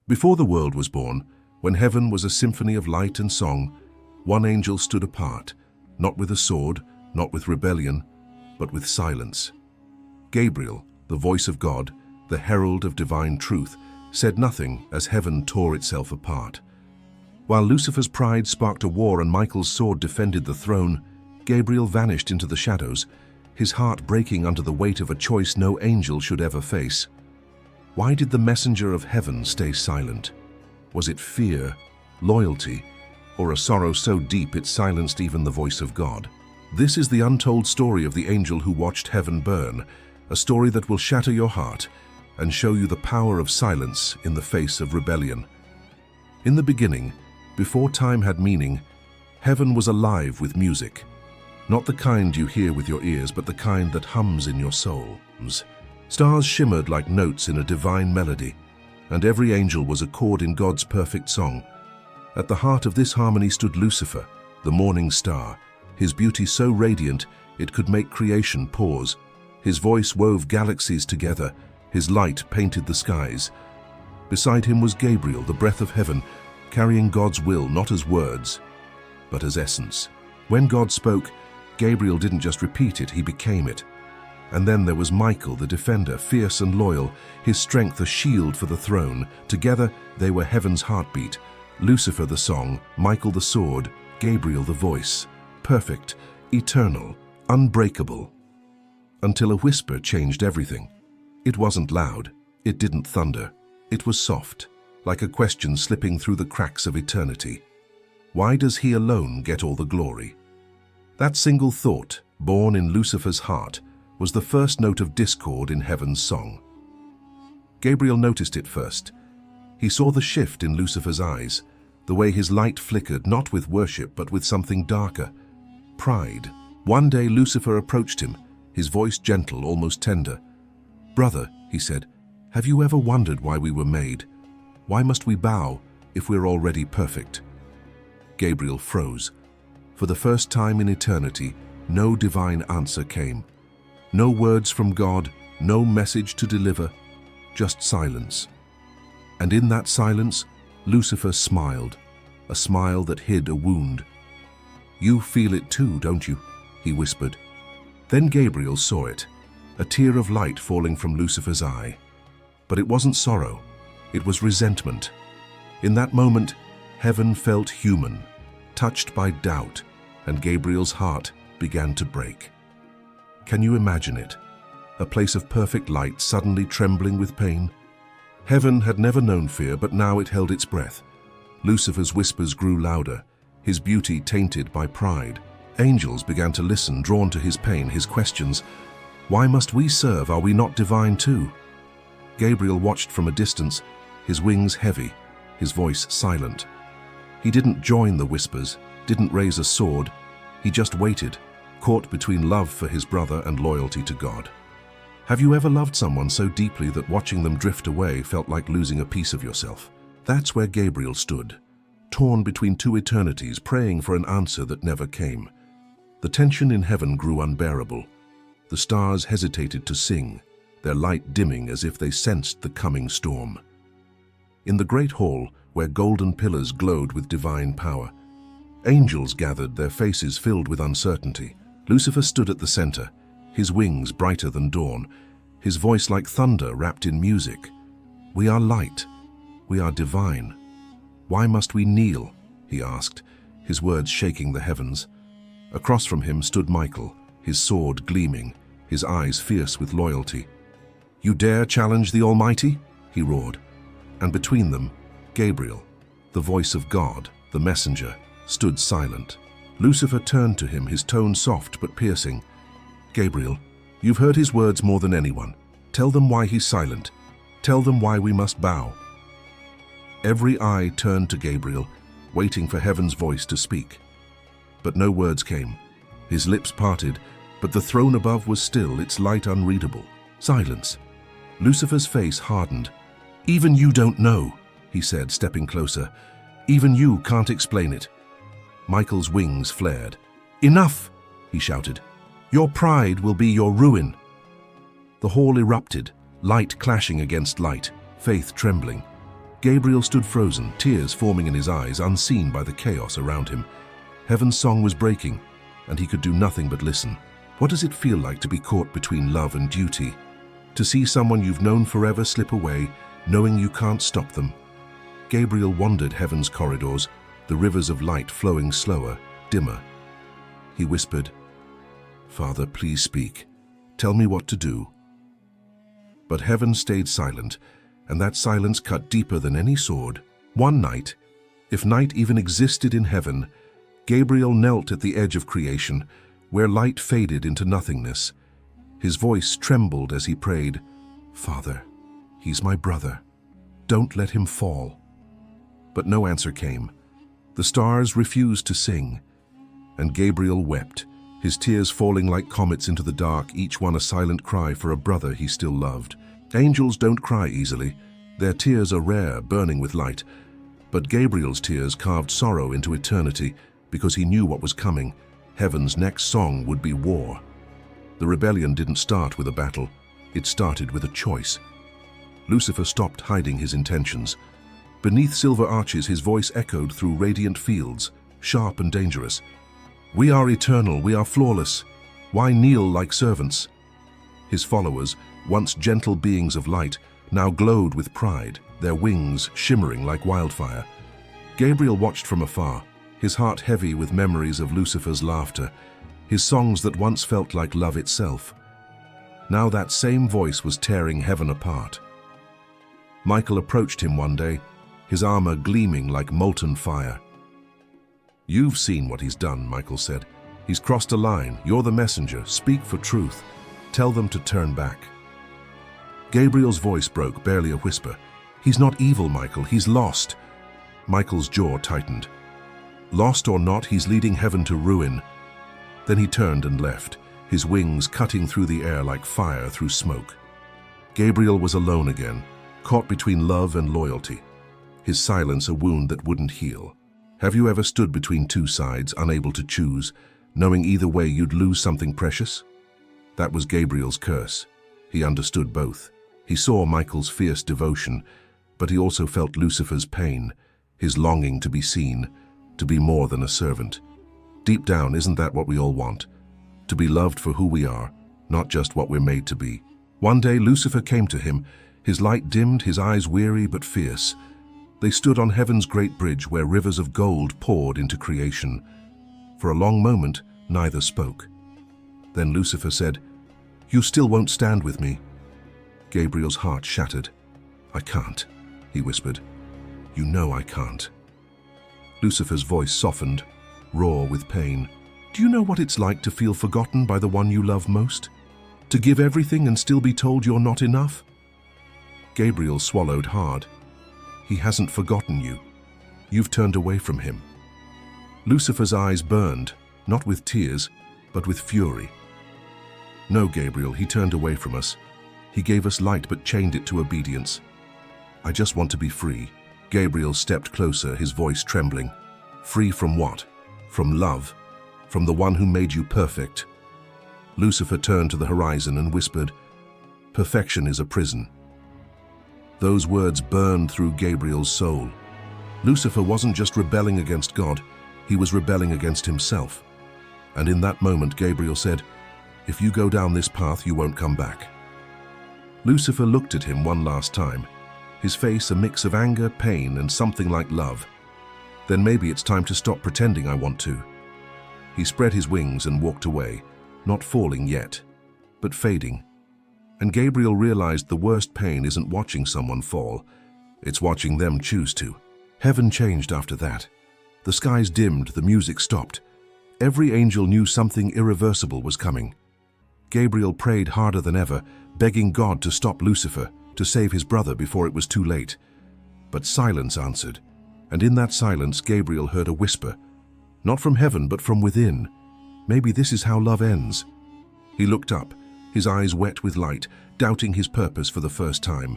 Before the world was born, when heaven was a symphony of light and song, one angel stood apart, not with a sword, not with rebellion, but with silence. Gabriel, the voice of God, the herald of divine truth, said nothing as heaven tore itself apart. While Lucifer's pride sparked a war and Michael's sword defended the throne, Gabriel vanished into the shadows, his heart breaking under the weight of a choice no angel should ever face. Why did the messenger of heaven stay silent? Was it fear, loyalty, or a sorrow so deep it silenced even the voice of God? This is the untold story of the angel who watched heaven burn, a story that will shatter your heart and show you the power of silence in the face of rebellion. In the beginning, before time had meaning, heaven was alive with music. Not the kind you hear with your ears, but the kind that hums in your soul. Stars shimmered like notes in a divine melody, and every angel was a chord in God's perfect song. At the heart of this harmony stood Lucifer, the morning star, his beauty so radiant it could make creation pause. His voice wove galaxies together, his light painted the skies. Beside him was Gabriel, the breath of heaven, carrying God's will not as words, but as essence. When God spoke, Gabriel didn't just repeat it, he became it. And then there was Michael, the defender, fierce and loyal, his strength a shield for the throne. Together, they were heaven's heartbeat. Lucifer the song, Michael the sword, Gabriel the voice. Perfect, eternal, unbreakable. Until a whisper changed everything. It wasn't loud, it didn't thunder. It was soft, like a question slipping through the cracks of eternity. Why does he alone get all the glory? That single thought, born in Lucifer's heart, was the first note of discord in heaven's song. Gabriel noticed it first. He saw the shift in Lucifer's eyes, the way his light flickered, not with worship, but with something darker, pride. One day Lucifer approached him, his voice gentle, almost tender. "Brother," he said, "have you ever wondered why we were made? Why must we bow if we're already perfect?" Gabriel froze. For the first time in eternity, no divine answer came. No words from God, no message to deliver, just silence. And in that silence, Lucifer smiled, a smile that hid a wound. "You feel it too, don't you?" he whispered. Then Gabriel saw it, a tear of light falling from Lucifer's eye. But it wasn't sorrow, it was resentment. In that moment, heaven felt human, touched by doubt, and Gabriel's heart began to break. Can you imagine it? A place of perfect light suddenly trembling with pain? Heaven had never known fear, but now it held its breath. Lucifer's whispers grew louder, his beauty tainted by pride. Angels began to listen, drawn to his pain, his questions. Why must we serve? Are we not divine too? Gabriel watched from a distance, his wings heavy, his voice silent. He didn't join the whispers, didn't raise a sword. He just waited, caught between love for his brother and loyalty to God. Have you ever loved someone so deeply that watching them drift away felt like losing a piece of yourself? That's where Gabriel stood, torn between two eternities, praying for an answer that never came. The tension in heaven grew unbearable. The stars hesitated to sing, their light dimming as if they sensed the coming storm. In the great hall, where golden pillars glowed with divine power, angels gathered, their faces filled with uncertainty. Lucifer stood at the center, his wings brighter than dawn, his voice like thunder wrapped in music. "We are light. We are divine. Why must we kneel?" he asked, his words shaking the heavens. Across from him stood Michael, his sword gleaming, his eyes fierce with loyalty. "You dare challenge the Almighty?" he roared. And between them, Gabriel, the voice of God, the messenger, stood silent. Lucifer turned to him, his tone soft but piercing. "Gabriel, you've heard his words more than anyone. Tell them why he's silent. Tell them why we must bow." Every eye turned to Gabriel, waiting for heaven's voice to speak. But no words came. His lips parted, but the throne above was still, its light unreadable. Silence. Lucifer's face hardened. "Even you don't know," he said, stepping closer. "Even you can't explain it." Michael's wings flared. "Enough!" he shouted. "Your pride will be your ruin." The hall erupted, light clashing against light, faith trembling. Gabriel stood frozen, tears forming in his eyes, unseen by the chaos around him. Heaven's song was breaking, and he could do nothing but listen. What does it feel like to be caught between love and duty? To see someone you've known forever slip away, knowing you can't stop them? Gabriel wandered heaven's corridors, the rivers of light flowing slower, dimmer. He whispered, "Father, please speak. Tell me what to do." But heaven stayed silent, and that silence cut deeper than any sword. One night, if night even existed in heaven, Gabriel knelt at the edge of creation, where light faded into nothingness. His voice trembled as he prayed, "Father, he's my brother. Don't let him fall." But no answer came. The stars refused to sing, and Gabriel wept, his tears falling like comets into the dark, each one a silent cry for a brother he still loved. Angels don't cry easily. Their tears are rare, burning with light. But Gabriel's tears carved sorrow into eternity because he knew what was coming. Heaven's next song would be war. The rebellion didn't start with a battle. It started with a choice. Lucifer stopped hiding his intentions. Beneath silver arches, his voice echoed through radiant fields, sharp and dangerous. "We are eternal, we are flawless. Why kneel like servants?" His followers, once gentle beings of light, now glowed with pride, their wings shimmering like wildfire. Gabriel watched from afar, his heart heavy with memories of Lucifer's laughter, his songs that once felt like love itself. Now that same voice was tearing heaven apart. Michael approached him one day, his armor gleaming like molten fire. "You've seen what he's done," Michael said. "He's crossed a line. You're the messenger. Speak for truth. Tell them to turn back." Gabriel's voice broke, barely a whisper. "He's not evil, Michael. He's lost." Michael's jaw tightened. Lost or not, he's leading heaven to ruin. Then he turned and left, his wings cutting through the air like fire through smoke. Gabriel was alone again, caught between love and loyalty, his silence a wound that wouldn't heal. Have you ever stood between two sides, unable to choose, knowing either way you'd lose something precious? That was Gabriel's curse. He understood both. He saw Michael's fierce devotion, but he also felt Lucifer's pain, his longing to be seen, to be more than a servant. Deep down, isn't that what we all want? To be loved for who we are, not just what we're made to be. One day Lucifer came to him, his light dimmed, his eyes weary but fierce. They stood on heaven's great bridge where rivers of gold poured into creation. For a long moment, neither spoke. Then Lucifer said, "You still won't stand with me." Gabriel's heart shattered. "I can't," he whispered. "You know I can't." Lucifer's voice softened, raw with pain. "Do you know what it's like to feel forgotten by the one you love most? To give everything and still be told you're not enough?" Gabriel swallowed hard. "He hasn't forgotten you. You've turned away from him." Lucifer's eyes burned, not with tears, but with fury. "No, Gabriel, he turned away from us. He gave us light but chained it to obedience. I just want to be free." Gabriel stepped closer, his voice trembling. "Free from what? From love? From the one who made you perfect?" Lucifer turned to the horizon and whispered, "Perfection is a prison." Those words burned through Gabriel's soul. Lucifer wasn't just rebelling against God, he was rebelling against himself. And in that moment, Gabriel said, "If you go down this path, you won't come back." Lucifer looked at him one last time, his face a mix of anger, pain, and something like love. "Then maybe it's time to stop pretending I want to." He spread his wings and walked away, not falling yet, but fading. And Gabriel realized the worst pain isn't watching someone fall, it's watching them choose to. Heaven changed after that. The skies dimmed, the music stopped. Every angel knew something irreversible was coming. Gabriel prayed harder than ever, begging God to stop Lucifer, to save his brother before it was too late. But silence answered, and in that silence Gabriel heard a whisper, not from heaven but from within. Maybe this is how love ends. He looked up, his eyes wet with light, doubting his purpose for the first time.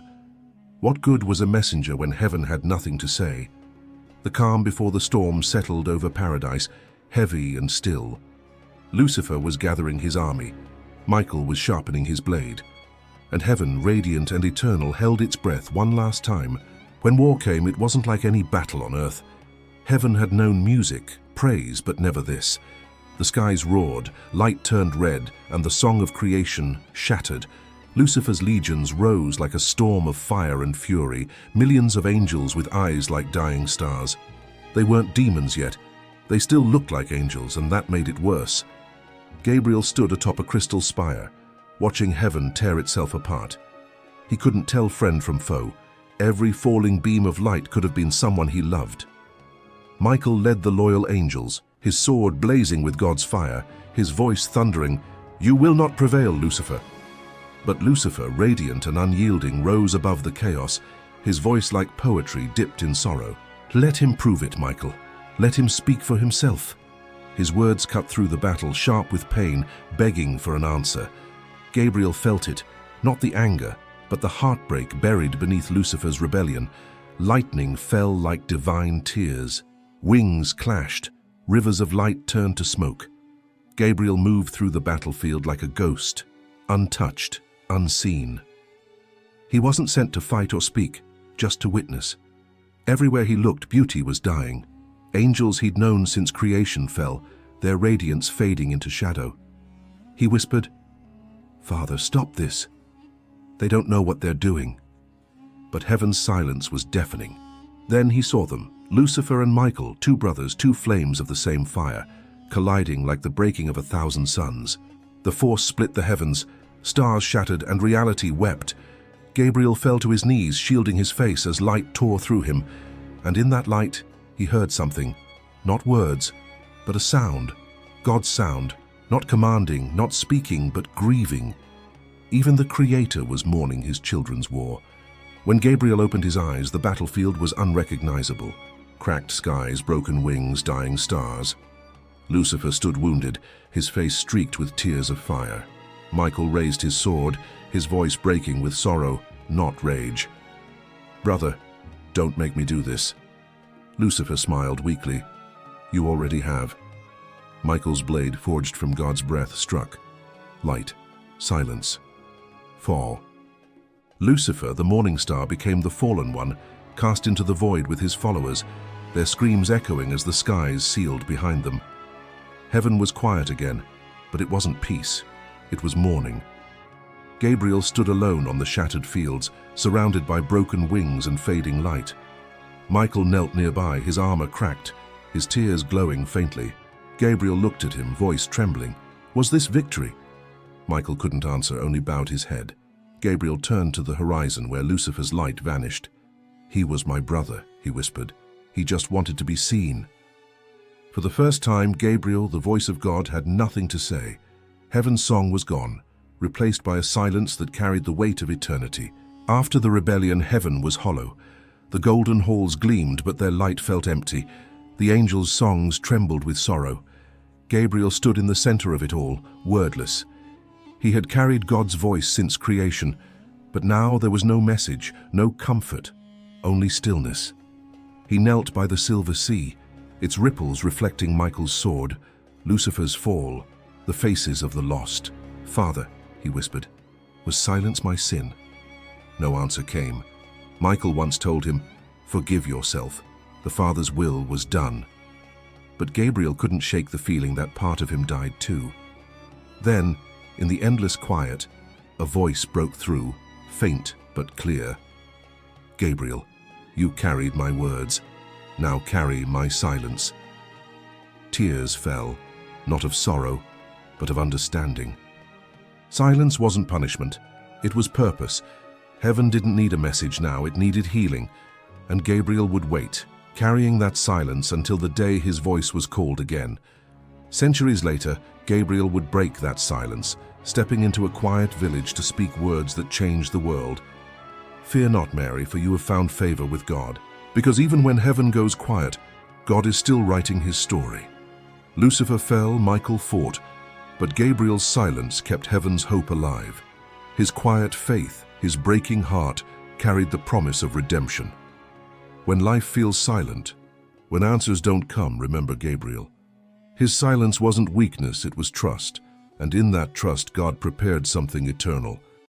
What good was a messenger when heaven had nothing to say? The calm before the storm settled over paradise, heavy and still. Lucifer was gathering his army. Michael was sharpening his blade. And heaven, radiant and eternal, held its breath one last time, When war came, it wasn't like any battle on earth. Heaven had known music, praise, but never this. The skies roared, light turned red, and the song of creation shattered. Lucifer's legions rose like a storm of fire and fury, millions of angels with eyes like dying stars. They weren't demons yet. They still looked like angels, and that made it worse. Gabriel stood atop a crystal spire, watching heaven tear itself apart. He couldn't tell friend from foe. Every falling beam of light could have been someone he loved. Michael led the loyal angels, his sword blazing with God's fire, his voice thundering, "You will not prevail, Lucifer." But Lucifer, radiant and unyielding, rose above the chaos, his voice like poetry dipped in sorrow. "Let him prove it, Michael. Let him speak for himself." His words cut through the battle, sharp with pain, begging for an answer. Gabriel felt it, not the anger, but the heartbreak buried beneath Lucifer's rebellion. Lightning fell like divine tears. Wings clashed. Rivers of light turned to smoke. Gabriel moved through the battlefield like a ghost, untouched, unseen. He wasn't sent to fight or speak, just to witness. Everywhere he looked, beauty was dying. Angels he'd known since creation fell, their radiance fading into shadow. He whispered, "Father, stop this. They don't know what they're doing." But heaven's silence was deafening. Then he saw them, Lucifer and Michael, two brothers, two flames of the same fire, colliding like the breaking of 1,000 suns. The force split the heavens, stars shattered, and reality wept. Gabriel fell to his knees, shielding his face as light tore through him. And in that light, he heard something. Not words, but a sound. God's sound. Not commanding, not speaking, but grieving. Even the Creator was mourning his children's war. When Gabriel opened his eyes, the battlefield was unrecognizable. Cracked skies, broken wings, dying stars. Lucifer stood wounded, his face streaked with tears of fire. Michael raised his sword, his voice breaking with sorrow, not rage. "Brother, don't make me do this." Lucifer smiled weakly. "You already have." Michael's blade, forged from God's breath, struck. Light, silence, fall. Lucifer, the morning star, became the fallen one, cast into the void with his followers, their screams echoing as the skies sealed behind them. Heaven was quiet again, but it wasn't peace. It was mourning. Gabriel stood alone on the shattered fields, surrounded by broken wings and fading light. Michael knelt nearby, his armor cracked, his tears glowing faintly. Gabriel looked at him, voice trembling. Was this victory? Michael couldn't answer, only bowed his head. Gabriel turned to the horizon where Lucifer's light vanished. "He was my brother," he whispered. "He just wanted to be seen." For the first time, Gabriel, the voice of God, had nothing to say. Heaven's song was gone, replaced by a silence that carried the weight of eternity. After the rebellion, heaven was hollow. The golden halls gleamed, but their light felt empty. The angels' songs trembled with sorrow. Gabriel stood in the center of it all, wordless. He had carried God's voice since creation, but now there was no message, no comfort, only stillness. He knelt by the silver sea, its ripples reflecting Michael's sword, Lucifer's fall, the faces of the lost. "Father," he whispered, "was silence my sin?" No answer came. Michael once told him, "Forgive yourself. The Father's will was done." But Gabriel couldn't shake the feeling that part of him died too. Then, in the endless quiet, a voice broke through, faint but clear. "Gabriel, you carried my words. Now carry my silence." Tears fell, not of sorrow, but of understanding. Silence wasn't punishment. It was purpose. Heaven didn't need a message now, it needed healing. And Gabriel would wait, carrying that silence until the day his voice was called again. Centuries later, Gabriel would break that silence, stepping into a quiet village to speak words that changed the world. "Fear not, Mary, for you have found favor with God." Because even when heaven goes quiet, God is still writing his story. Lucifer fell, Michael fought, but Gabriel's silence kept heaven's hope alive. His quiet faith, his breaking heart, carried the promise of redemption. When life feels silent, when answers don't come, remember Gabriel. His silence wasn't weakness, it was trust, and in that trust God prepared something eternal.